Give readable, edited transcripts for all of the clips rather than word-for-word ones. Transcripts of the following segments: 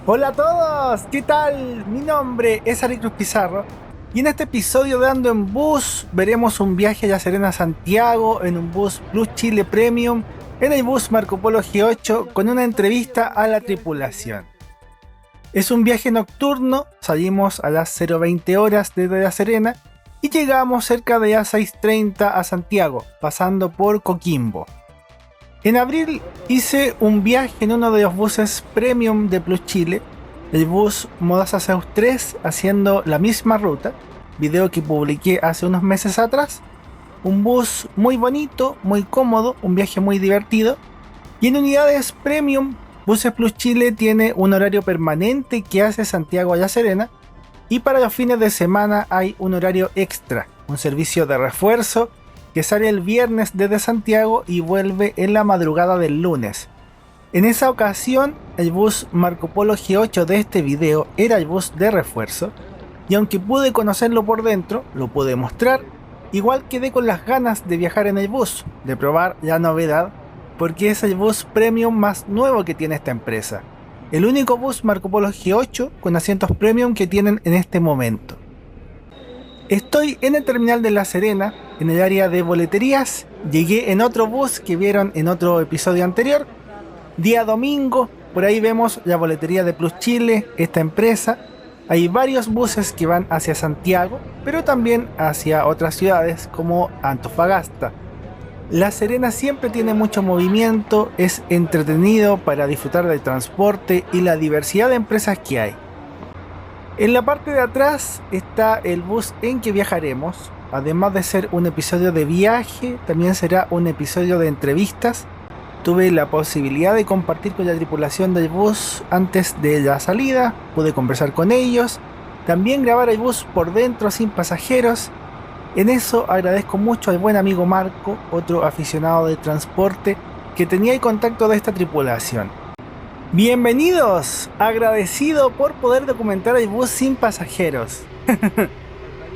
Hola a todos, ¿qué tal? Mi nombre es Ari Cruz Pizarro y en este episodio de Ando en Bus veremos un viaje a La Serena, Santiago en un bus Plus Chile Premium en el bus Marco Polo G8 con una entrevista a la tripulación. Es un viaje nocturno, salimos a las 0:20 horas desde La Serena y llegamos cerca de las 6:30 a Santiago, pasando por Coquimbo. En abril hice un viaje en uno de los buses premium de Plus Chile, el bus Modasa Zeus 3, haciendo la misma ruta, video que publiqué hace unos meses atrás. Un bus muy bonito, muy cómodo, un viaje muy divertido. Y en unidades premium, Buses Plus Chile tiene un horario permanente que hace Santiago a La Serena, y para los fines de semana hay un horario extra, un servicio de refuerzo que sale el viernes desde Santiago y vuelve en la madrugada del lunes. En esa ocasión, el bus Marco Polo G8 de este video era el bus de refuerzo, y aunque pude conocerlo por dentro, lo pude mostrar, igual quedé con las ganas de viajar en el bus, de probar la novedad, porque es el bus premium más nuevo que tiene esta empresa. El único bus Marco Polo G8 con asientos premium que tienen en este momento. Estoy en el terminal de La Serena, en el área de boleterías. Llegué en otro bus que vieron en otro episodio anterior. Día domingo, por ahí vemos la boletería de Plus Chile, esta empresa. Hay varios buses que van hacia Santiago, pero también hacia otras ciudades como Antofagasta. La Serena siempre tiene mucho movimiento, es entretenido para disfrutar del transporte y la diversidad de empresas que hay. En la parte de atrás está el bus en que viajaremos. Además de ser un episodio de viaje, también será un episodio de entrevistas. Tuve la posibilidad de compartir con la tripulación del bus antes de la salida, pude conversar con ellos, también grabar el bus por dentro sin pasajeros. En eso agradezco mucho al buen amigo Marco, otro aficionado del transporte, que tenía el contacto de esta tripulación. Bienvenidos, agradecido por poder documentar el bus sin pasajeros.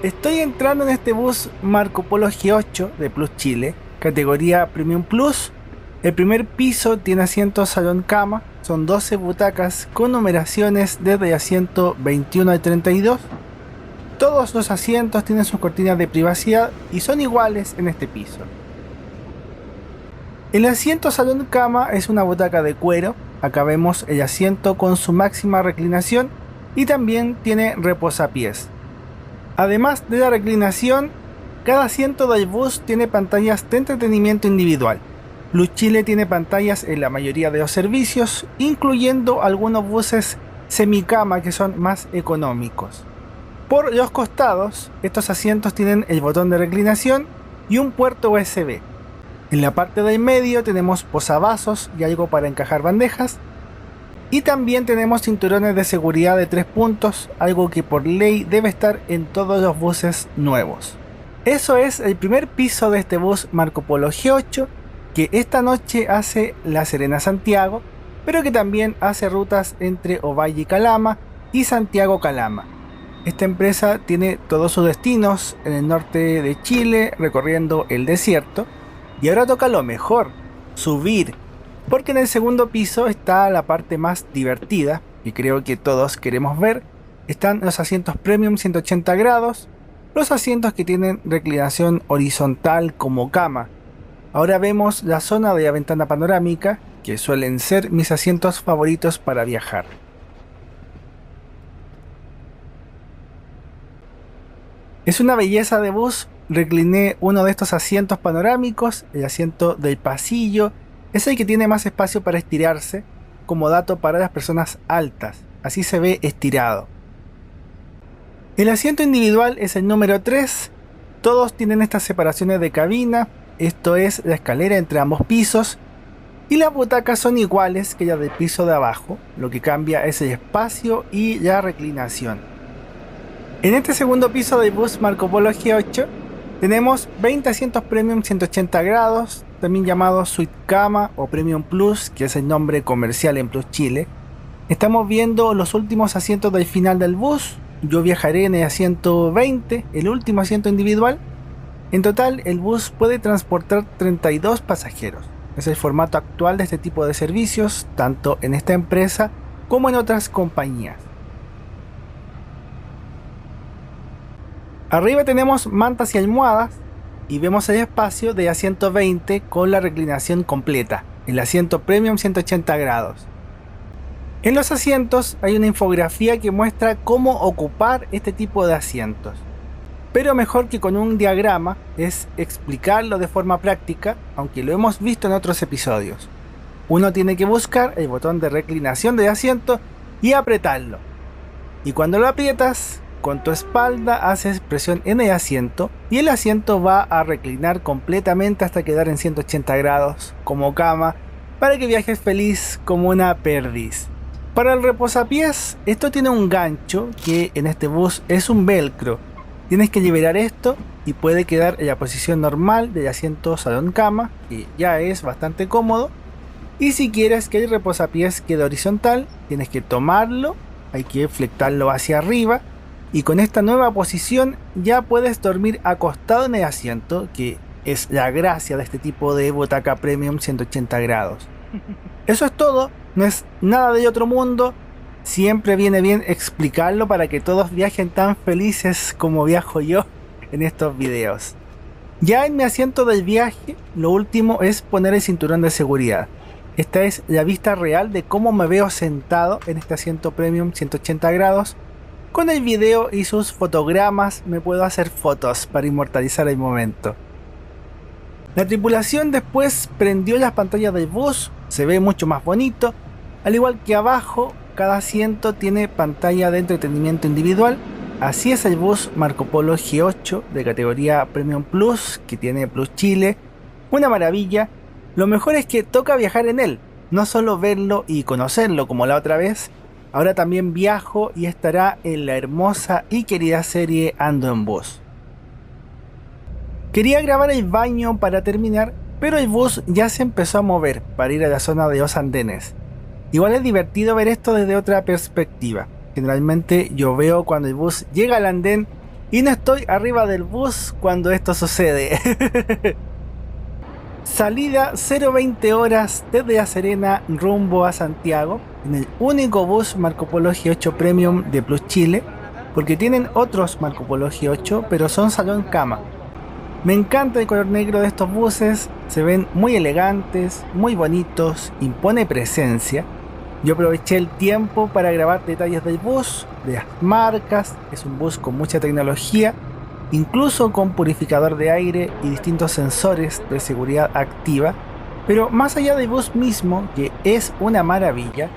Estoy entrando en este bus Marco Polo G8 de Plus Chile, categoría Premium Plus. El primer piso tiene asientos salón cama, son 12 butacas con numeraciones desde asiento 21 al 32. Todos los asientos tienen sus cortinas de privacidad y son iguales en este piso. El asiento salón cama es una butaca de cuero. Acá vemos el asiento con su máxima reclinación y también tiene reposapiés. Además de la reclinación, cada asiento del bus tiene pantallas de entretenimiento individual. Plus Chile tiene pantallas en la mayoría de los servicios, incluyendo algunos buses semicama que son más económicos. Por los costados, estos asientos tienen el botón de reclinación y un puerto USB. En la parte del medio tenemos posavasos y algo para encajar bandejas. Y también tenemos cinturones de seguridad de 3 puntos, algo que por ley debe estar en todos los buses nuevos. Eso es el primer piso de este bus Marco Polo G8, que esta noche hace La Serena Santiago, pero que también hace rutas entre Ovalle y Calama y Santiago Calama. Esta empresa tiene todos sus destinos en el norte de Chile, recorriendo el desierto. Y ahora toca lo mejor, subir, porque en el segundo piso está la parte más divertida, y creo que todos queremos ver. Están los asientos premium 180 grados, los asientos que tienen reclinación horizontal como cama. Ahora vemos la zona de la ventana panorámica, que suelen ser mis asientos favoritos para viajar. Es una belleza de bus. Recliné uno de estos asientos panorámicos, el asiento del pasillo, es el que tiene más espacio para estirarse, como dato para las personas altas, así se ve estirado. El asiento individual es el número 3, todos tienen estas separaciones de cabina, esto es la escalera entre ambos pisos, y las butacas son iguales que las del piso de abajo, lo que cambia es el espacio y la reclinación. En este segundo piso del bus Marco Polo G8, tenemos 20 asientos Premium 180 grados, también llamados Suite Cama o Premium Plus, que es el nombre comercial en Plus Chile. Estamos viendo los últimos asientos del final del bus. Yo viajaré en el asiento 20, el último asiento individual. En total, el bus puede transportar 32 pasajeros. Es el formato actual de este tipo de servicios, tanto en esta empresa como en otras compañías. Arriba tenemos mantas y almohadas y vemos el espacio de asiento 20 con la reclinación completa, el asiento Premium 180 grados. En los asientos hay una infografía que muestra cómo ocupar este tipo de asientos. Pero mejor que con un diagrama es explicarlo de forma práctica, aunque lo hemos visto en otros episodios. Uno tiene que buscar el botón de reclinación del asiento y apretarlo. Y cuando lo aprietas, con tu espalda haces presión en el asiento y el asiento va a reclinar completamente hasta quedar en 180 grados como cama para que viajes feliz como una perdiz. Para el reposapiés, esto tiene un gancho que en este bus es un velcro. Tienes que liberar esto y puede quedar en la posición normal del asiento salón-cama, que ya es bastante cómodo. Y si quieres que el reposapiés quede horizontal, tienes que tomarlo, hay que flectarlo hacia arriba. Y con esta nueva posición ya puedes dormir acostado en el asiento, que es la gracia de este tipo de butaca Premium 180 grados. Eso es todo, no es nada de otro mundo. Siempre viene bien explicarlo para que todos viajen tan felices como viajo yo en estos videos. Ya en mi asiento del viaje, lo último es poner el cinturón de seguridad. Esta es la vista real de cómo me veo sentado en este asiento Premium 180 grados. Con el video y sus fotogramas me puedo hacer fotos para inmortalizar el momento. La tripulación después prendió las pantallas del bus, se ve mucho más bonito. Al igual que abajo, cada asiento tiene pantalla de entretenimiento individual. Así es el bus Marco Polo G8 de categoría Premium Plus, que tiene Plus Chile. Una maravilla. Lo mejor es que toca viajar en él, no solo verlo y conocerlo como la otra vez. Ahora también viajo y estará en la hermosa y querida serie Ando en Bus. Quería grabar el baño para terminar, pero el bus ya se empezó a mover para ir a la zona de los andenes. Igual es divertido ver esto desde otra perspectiva. Generalmente yo veo cuando el bus llega al andén y no estoy arriba del bus cuando esto sucede. Salida 0:20 horas desde La Serena rumbo a Santiago en el único bus Marco Polo G8 Premium de Plus Chile, porque tienen otros Marco Polo G8 pero son salón cama. Me encanta el color negro de estos buses, se ven muy elegantes, muy bonitos, impone presencia. Yo aproveché el tiempo para grabar detalles del bus, de las marcas. Es un bus con mucha tecnología, incluso con purificador de aire y distintos sensores de seguridad activa. Pero más allá del bus mismo, que es una maravilla,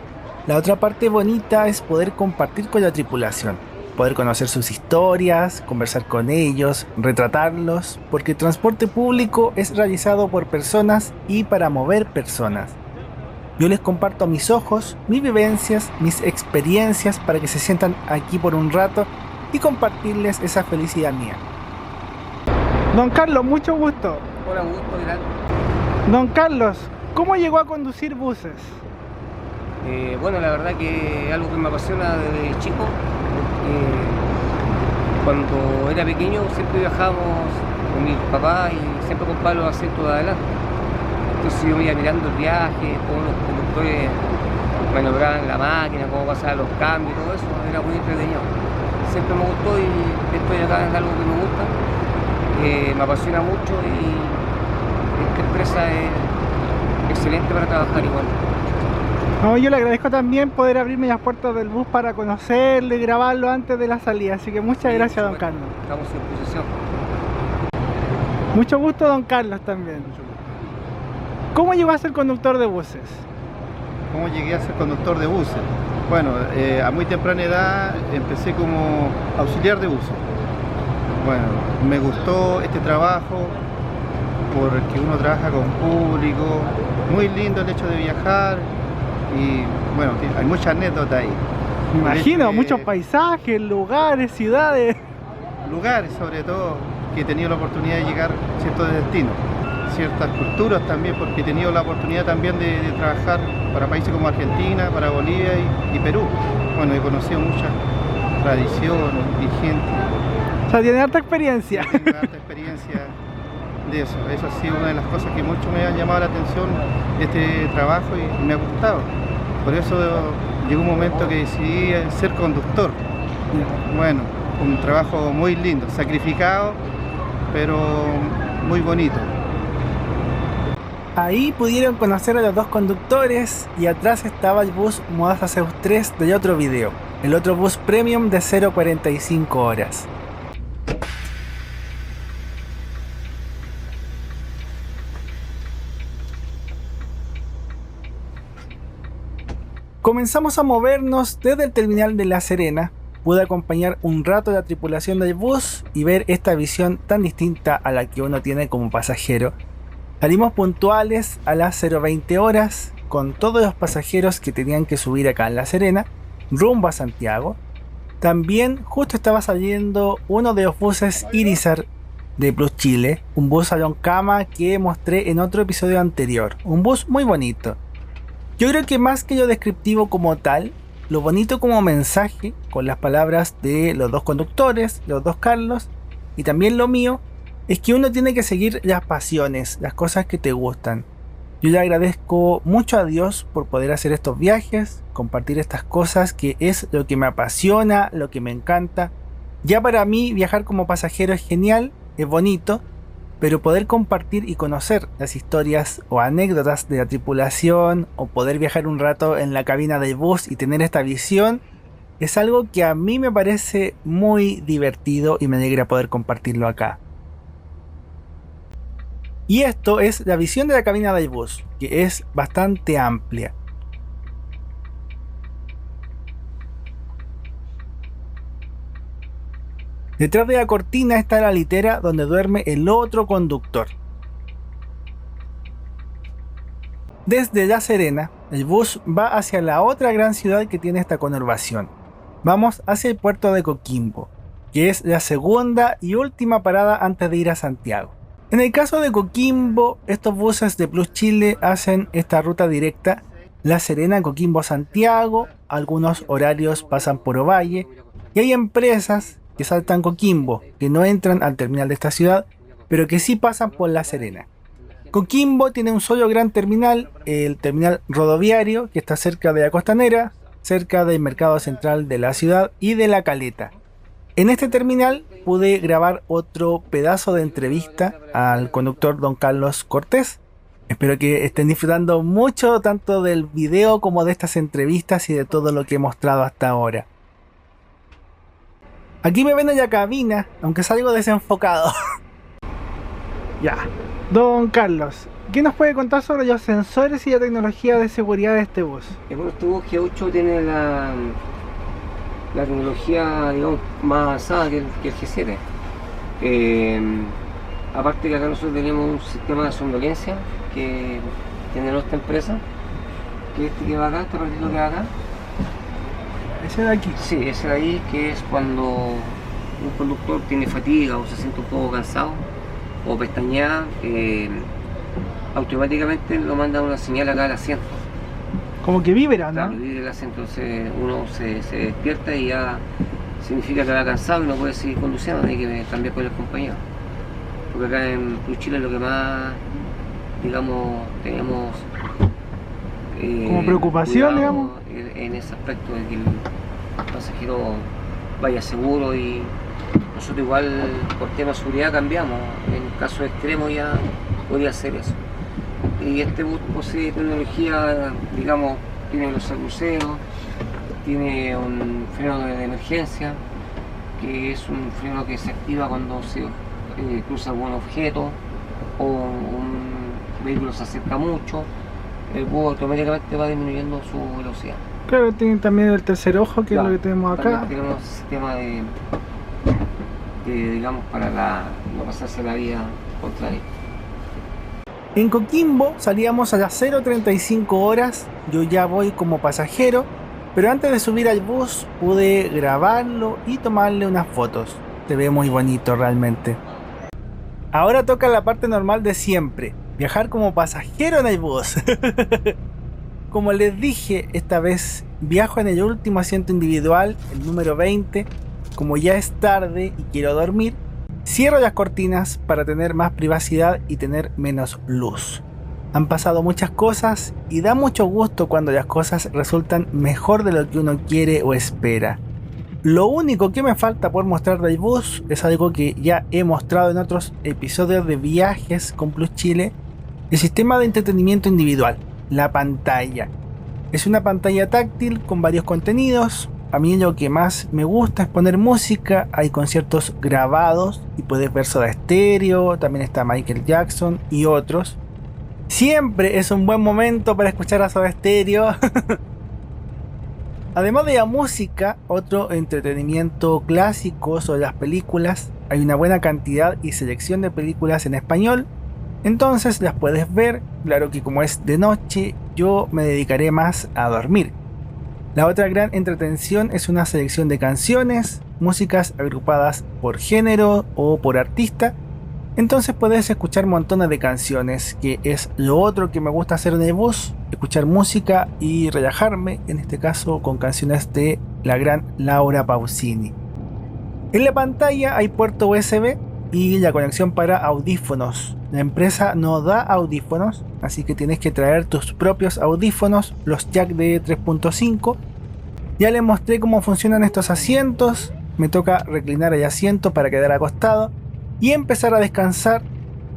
la otra parte bonita es poder compartir con la tripulación, poder conocer sus historias, conversar con ellos, retratarlos, porque el transporte público es realizado por personas y para mover personas. Yo les comparto mis ojos, mis vivencias, mis experiencias para que se sientan aquí por un rato y compartirles esa felicidad mía. Don Carlos, mucho gusto. Hola, gusto, ¿qué tal? Don Carlos, ¿cómo llegó a conducir buses? Bueno, la verdad que es algo que me apasiona desde chico. Cuando era pequeño siempre viajábamos con mi papá y siempre ocupaba los asientos de adelante. Entonces yo me iba mirando el viaje, cómo los conductores maniobraban la máquina, cómo pasaban los cambios y todo eso, era muy entretenido. Siempre me gustó y estoy acá, es algo que me gusta, me apasiona mucho y esta empresa es excelente para trabajar igual. No, yo le agradezco también poder abrirme las puertas del bus para conocerlo y grabarlo antes de la salida, así que muchas gracias, don Carlos. Estamos en posición. Mucho gusto, don Carlos, también. ¿Cómo llegó a ser conductor de buses? ¿Cómo llegué a ser conductor de buses? Bueno, a muy temprana edad empecé como auxiliar de buses. Bueno, me gustó este trabajo porque uno trabaja con público, muy lindo el hecho de viajar y bueno, hay muchas anécdotas ahí. Me imagino, muchos paisajes, lugares, ciudades. Lugares sobre todo, que he tenido la oportunidad de llegar a ciertos destinos. Ciertas culturas también, porque he tenido la oportunidad también de trabajar para países como Argentina, para Bolivia y Perú. Bueno, he conocido muchas tradiciones y gente. O sea, tiene harta experiencia. Tengo harta experiencia de eso. Eso ha sido una de las cosas que mucho me ha llamado la atención de este trabajo y me ha gustado. Por eso llegó un momento que decidí ser conductor. Bueno, un trabajo muy lindo, sacrificado, pero muy bonito. Ahí pudieron conocer a los dos conductores y atrás estaba el bus Modaza Zeus 3 del otro video, el otro bus premium de 0,45 horas. Comenzamos a movernos desde el terminal de La Serena. Pude acompañar un rato a la tripulación del bus y ver esta visión tan distinta a la que uno tiene como pasajero. Salimos puntuales a las 0:20 horas con todos los pasajeros que tenían que subir acá en La Serena, rumbo a Santiago. También justo estaba saliendo uno de los buses Irizar de Plus Chile, un bus salón cama que mostré en otro episodio anterior, un bus muy bonito. Yo creo que más que lo descriptivo como tal, lo bonito como mensaje, con las palabras de los dos conductores, los dos Carlos, y también lo mío, es que uno tiene que seguir las pasiones, las cosas que te gustan. Yo le agradezco mucho a Dios por poder hacer estos viajes, compartir estas cosas que es lo que me apasiona, lo que me encanta. Ya para mí viajar como pasajero es genial, es bonito, pero poder compartir y conocer las historias o anécdotas de la tripulación o poder viajar un rato en la cabina del bus y tener esta visión es algo que a mí me parece muy divertido y me alegra poder compartirlo acá. Y esto es la visión de la cabina del bus, que es bastante amplia. Detrás de la cortina está la litera donde duerme el otro conductor. Desde La Serena, el bus va hacia la otra gran ciudad que tiene esta conurbación. Vamos hacia el puerto de Coquimbo, que es la segunda y última parada antes de ir a Santiago. En el caso de Coquimbo, estos buses de Plus Chile hacen esta ruta directa La Serena, Coquimbo, Santiago. Algunos horarios pasan por Ovalle y hay empresas que saltan Coquimbo, que no entran al terminal de esta ciudad, pero que sí pasan por La Serena. Coquimbo tiene un solo gran terminal, el terminal rodoviario, que está cerca de la Costanera, cerca del mercado central de la ciudad y de La Caleta. En este terminal pude grabar otro pedazo de entrevista al conductor don Carlos Cortés. Espero que estén disfrutando mucho tanto del video como de estas entrevistas y de todo lo que he mostrado hasta ahora. Aquí me ven en la cabina, aunque salgo desenfocado. Ya. Don Carlos, ¿qué nos puede contar sobre los sensores y la tecnología de seguridad de este bus? Bueno, este bus G8 tiene la tecnología, digamos, más avanzada que el G7. Aparte que acá nosotros tenemos un sistema de somnolencia que tiene nuestra empresa, que este que va acá, este partido que va acá. ¿Ese de aquí? Sí, ese de ahí, que es cuando un conductor tiene fatiga o se siente un poco cansado o pestañea, automáticamente lo manda una señal acá al asiento. Como que vibra, ¿no? Claro, vibra el asiento, entonces uno se despierta y ya significa que va cansado y no puede seguir conduciendo, tiene que cambiar con el compañero. Porque acá en Plus Chile lo que más, digamos, tenemos como preocupación, digamos, en ese aspecto de que el pasajero vaya seguro, y nosotros igual por tema de seguridad cambiamos, en caso extremo ya podría ser eso. Y este bus posee tecnología, digamos, tiene los cruceros, tiene un freno de emergencia, que es un freno que se activa cuando se cruza algún objeto o un vehículo se acerca mucho. El bus automáticamente va disminuyendo su velocidad. Claro, tiene también el tercer ojo, que claro, es lo que tenemos acá. También tenemos un sistema de digamos, para no pasarse la vía contraria. En Coquimbo salíamos a las 0:35 horas, yo ya voy como pasajero, pero antes de subir al bus pude grabarlo y tomarle unas fotos. Se ve muy bonito realmente. Ahora toca la parte normal de siempre, viajar como pasajero en el bus. Como les dije, esta vez viajo en el último asiento individual, el número 20. Como ya es tarde y quiero dormir, cierro las cortinas para tener más privacidad y tener menos luz. Han pasado muchas cosas y da mucho gusto cuando las cosas resultan mejor de lo que uno quiere o espera. Lo único que me falta por mostrar del bus es algo que ya he mostrado en otros episodios de viajes con Plus Chile: el sistema de entretenimiento individual, la pantalla. Es una pantalla táctil con varios contenidos. A mí lo que más me gusta es poner música. Hay conciertos grabados y puedes ver Soda Stereo, también está Michael Jackson y otros. Siempre es un buen momento para escuchar a Soda Stereo. Además de la música, otro entretenimiento clásico sobre las películas. Hay una buena cantidad y selección de películas en español, entonces las puedes ver. Claro que como es de noche, yo me dedicaré más a dormir. La otra gran entretención es una selección de canciones, músicas agrupadas por género o por artista. Entonces puedes escuchar montones de canciones, que es lo otro que me gusta hacer en el bus: escuchar música y relajarme, en este caso con canciones de la gran Laura Pausini. En la pantalla hay puerto USB y la conexión para audífonos. La empresa no da audífonos, así que tienes que traer tus propios audífonos, los jack de 3.5. Ya les mostré cómo funcionan estos asientos. Me toca reclinar el asiento para quedar acostado y empezar a descansar,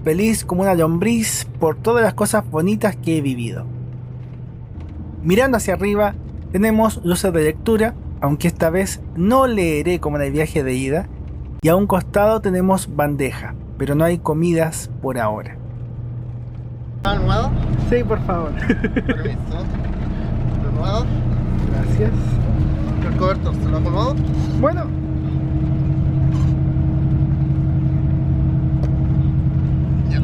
feliz como una lombriz por todas las cosas bonitas que he vivido. Mirando hacia arriba tenemos luces de lectura, aunque esta vez no leeré como en el viaje de ida, y a un costado tenemos bandeja, pero no hay comidas por ahora. ¿Almohado? Sí, por favor. Permiso. ¿Almohado? Gracias. ¿El cobertor se lo ha colgado? Bueno. Ya.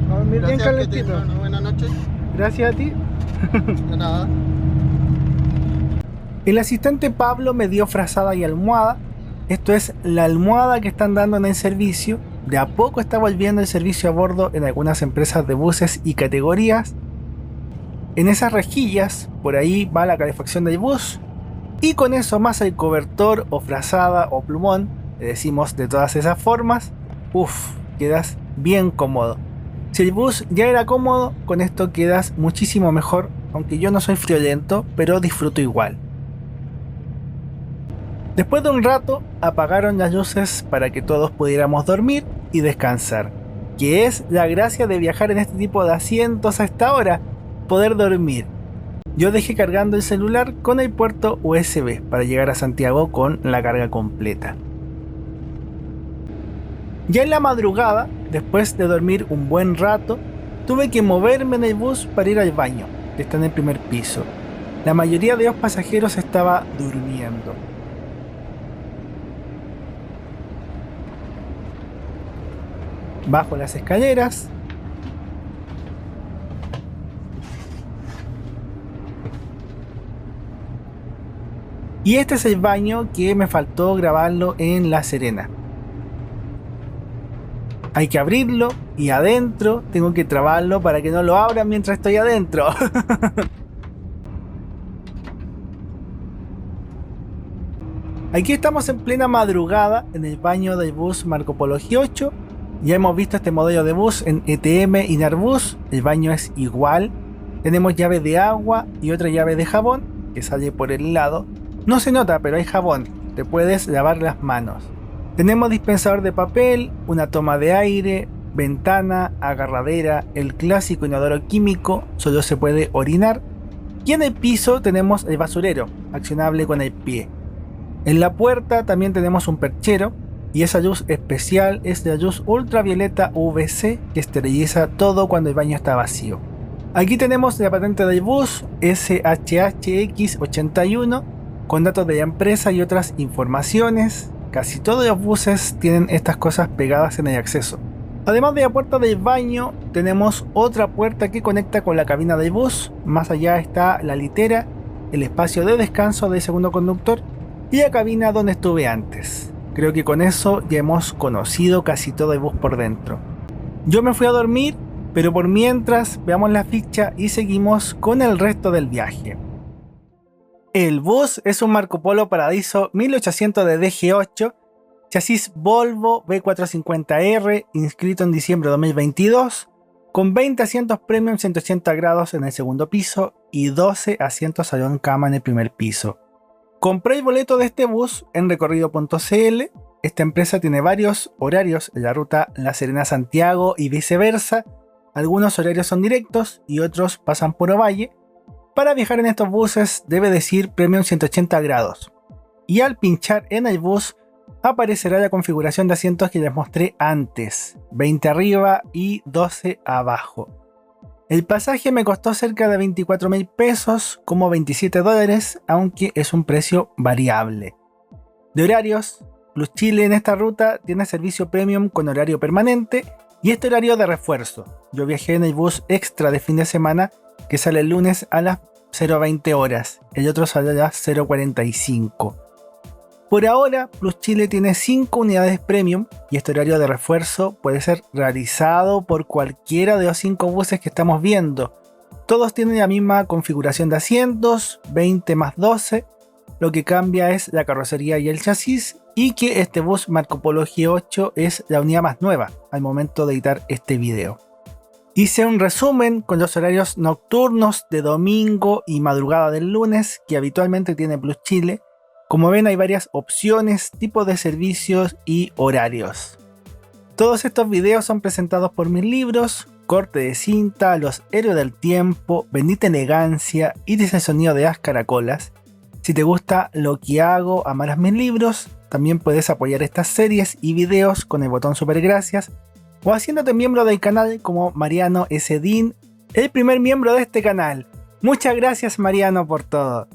A dormir bien Gracias, que calentito. tengan una buena noche. Gracias a ti. De nada. El asistente Pablo me dio frazada y almohada. Esto es la almohada que están dando en el servicio. De a poco está volviendo el servicio a bordo en algunas empresas de buses y categorías. En esas rejillas, por ahí va la calefacción del bus. Y con eso más el cobertor o frazada o plumón, le decimos de todas esas formas, quedas bien cómodo. Si el bus ya era cómodo, con esto quedas muchísimo mejor, aunque yo no soy friolento, pero disfruto igual. Después de un rato apagaron las luces para que todos pudiéramos dormir y descansar, que es la gracia de viajar en este tipo de asientos a esta hora, poder dormir. Yo dejé cargando el celular con el puerto USB para llegar a Santiago con la carga completa. Ya en la madrugada, después de dormir un buen rato, tuve que moverme en el bus para ir al baño, que está en el primer piso. La mayoría de los pasajeros estaba durmiendo. Bajo las escaleras. Y este es el baño que me faltó grabarlo en La Serena. Hay que abrirlo y adentro tengo que trabarlo para que no lo abran mientras estoy adentro. Aquí estamos en plena madrugada en el baño del bus Marco Polo G8. Ya hemos visto este modelo de bus en ETM y Narbus. El baño es igual. Tenemos llave de agua y otra llave de jabón que sale por el lado. No se nota, pero hay jabón. Te puedes lavar las manos. Tenemos dispensador de papel, una toma de aire, ventana, agarradera, el clásico inodoro químico, solo se puede orinar. Y en el piso tenemos el basurero, accionable con el pie. En la puerta también tenemos un perchero. Y esa luz especial es la luz ultravioleta UVC que esteriliza todo cuando el baño está vacío. Aquí tenemos la patente del bus SHHX81 con datos de la empresa y otras informaciones. Casi todos los buses tienen estas cosas pegadas en el acceso. Además de la puerta del baño, tenemos otra puerta que conecta con la cabina del bus. Más allá está la litera, el espacio de descanso del segundo conductor y la cabina donde estuve antes. Creo que con eso ya hemos conocido casi todo el bus por dentro. Yo me fui a dormir, pero por mientras veamos la ficha y seguimos con el resto del viaje. El bus es un Marco Polo Paradiso 1800 de DG8, chasis Volvo V450R, inscrito en diciembre de 2022, con 20 asientos premium 180 grados en el segundo piso y 12 asientos salón cama en el primer piso. Compré el boleto de este bus en recorrido.cl. Esta empresa tiene varios horarios en la ruta La Serena-Santiago y viceversa. Algunos horarios son directos y otros pasan por Ovalle. Para viajar en estos buses debe decir Premium 180 grados. Y al pinchar en el bus aparecerá la configuración de asientos que les mostré antes. 20 arriba y 12 abajo. El pasaje me costó cerca de 24.000 pesos, como $27, aunque es un precio variable. De horarios, Plus Chile en esta ruta tiene servicio premium con horario permanente y este horario de refuerzo. Yo viajé en el bus extra de fin de semana que sale el lunes a las 0:20 horas, el otro sale a las 0:45. Por ahora, Plus Chile tiene 5 unidades premium y este horario de refuerzo puede ser realizado por cualquiera de los 5 buses que estamos viendo. Todos tienen la misma configuración de asientos, 20 más 12, lo que cambia es la carrocería y el chasis, y que este bus Marco Polo G8 es la unidad más nueva al momento de editar este video. Hice un resumen con los horarios nocturnos de domingo y madrugada del lunes que habitualmente tiene Plus Chile. Como ven, hay varias opciones, tipos de servicios y horarios. Todos estos videos son presentados por mis libros: Corte de cinta, Los héroes del tiempo, Bendita elegancia y Dice el sonido de las caracolas. Si te gusta lo que hago, amarás mis libros. También puedes apoyar estas series y videos con el botón super gracias o haciéndote miembro del canal como Mariano S. Dean, el primer miembro de este canal. Muchas gracias, Mariano, por todo.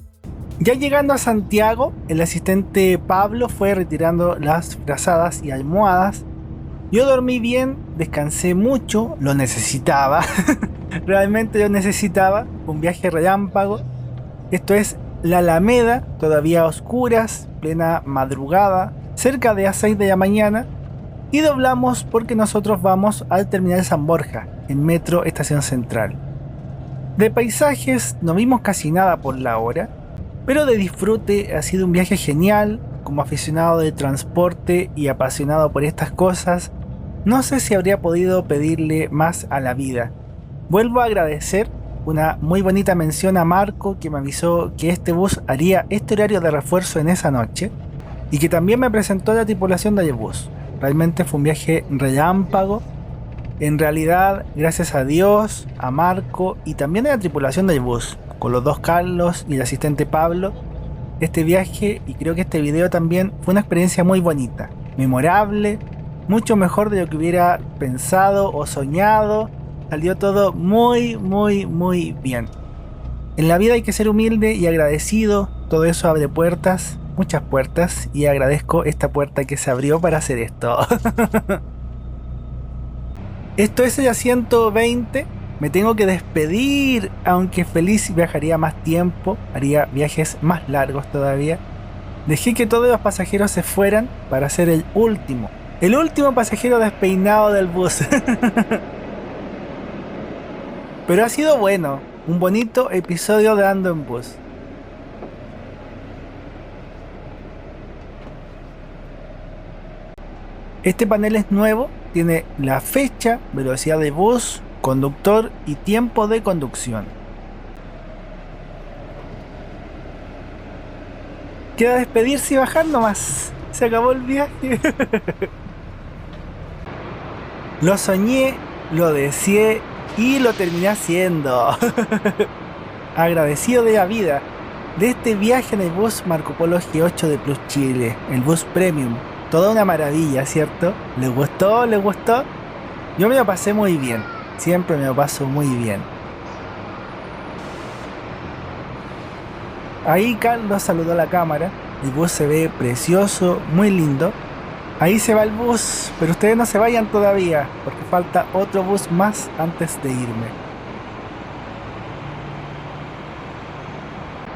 Ya llegando a Santiago, el asistente Pablo fue retirando las frazadas y almohadas. Yo dormí bien, descansé mucho, lo necesitaba. Realmente lo necesitaba. Un viaje relámpago. Esto es la Alameda, todavía a oscuras, plena madrugada, cerca de las 6 de la mañana. Y doblamos porque nosotros vamos al terminal San Borja, en Metro Estación Central. De paisajes no vimos casi nada por la hora, pero de disfrute ha sido un viaje genial. Como aficionado del transporte y apasionado por estas cosas, no sé si habría podido pedirle más a la vida. Vuelvo a agradecer una muy bonita mención a Marco, que me avisó que este bus haría este horario de refuerzo en esa noche y que también me presentó la tripulación del bus. Realmente fue un viaje relámpago. En realidad, gracias a Dios, a Marco y también a la tripulación del bus, con los dos Carlos y el asistente Pablo, este viaje, y creo que este video también, fue una experiencia muy bonita, memorable, mucho mejor de lo que hubiera pensado o soñado. Salió todo muy bien. En la vida hay que ser humilde y agradecido. Todo eso abre puertas, muchas puertas, y agradezco esta puerta que se abrió para hacer esto. Esto es el asiento 20. Me tengo que despedir, aunque feliz viajaría más tiempo, haría viajes más largos todavía. Dejé que todos los pasajeros se fueran para ser el último pasajero despeinado del bus. Pero ha sido bueno, un bonito episodio de Ando en Bus. Este panel es nuevo, tiene la fecha, velocidad de bus, conductor y tiempo de conducción. Queda despedirse y bajar nomás. Se acabó el viaje. Lo soñé, lo deseé y lo terminé haciendo. Agradecido de la vida, de este viaje en el bus Marco Polo G8 de Plus Chile, el bus premium. Toda una maravilla, ¿cierto? ¿Les gustó? ¿Les gustó? Yo me lo pasé muy bien. Siempre me lo paso muy bien. Ahí Carlos saludó a la cámara. El bus se ve precioso, muy lindo. Ahí se va el bus, pero ustedes no se vayan todavía, porque falta otro bus más antes de irme.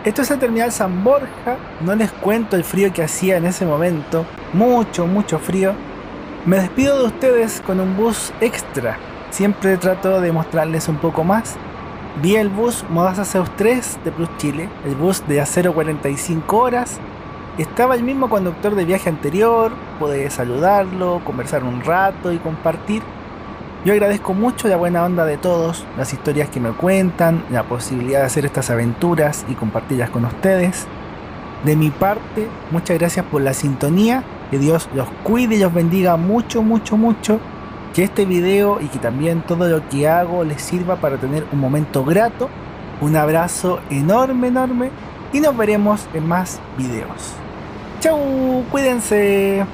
Esto es el terminal San Borja. No les cuento el frío que hacía en ese momento. Mucho frío. Me despido de ustedes con un bus extra. Siempre trato de mostrarles un poco más. Vi el bus Modasa Zeus 3 de Plus Chile, el bus de a 0:45 horas. Estaba el mismo conductor de viaje anterior, pude saludarlo, conversar un rato y compartir. Yo agradezco mucho la buena onda de todos, las historias que me cuentan, la posibilidad de hacer estas aventuras y compartirlas con ustedes. De mi parte, muchas gracias por la sintonía, que Dios los cuide y los bendiga mucho, mucho, mucho. Que este video y que también todo lo que hago les sirva para tener un momento grato. Un abrazo enorme, enorme y nos veremos en más videos. ¡Chau! ¡Cuídense!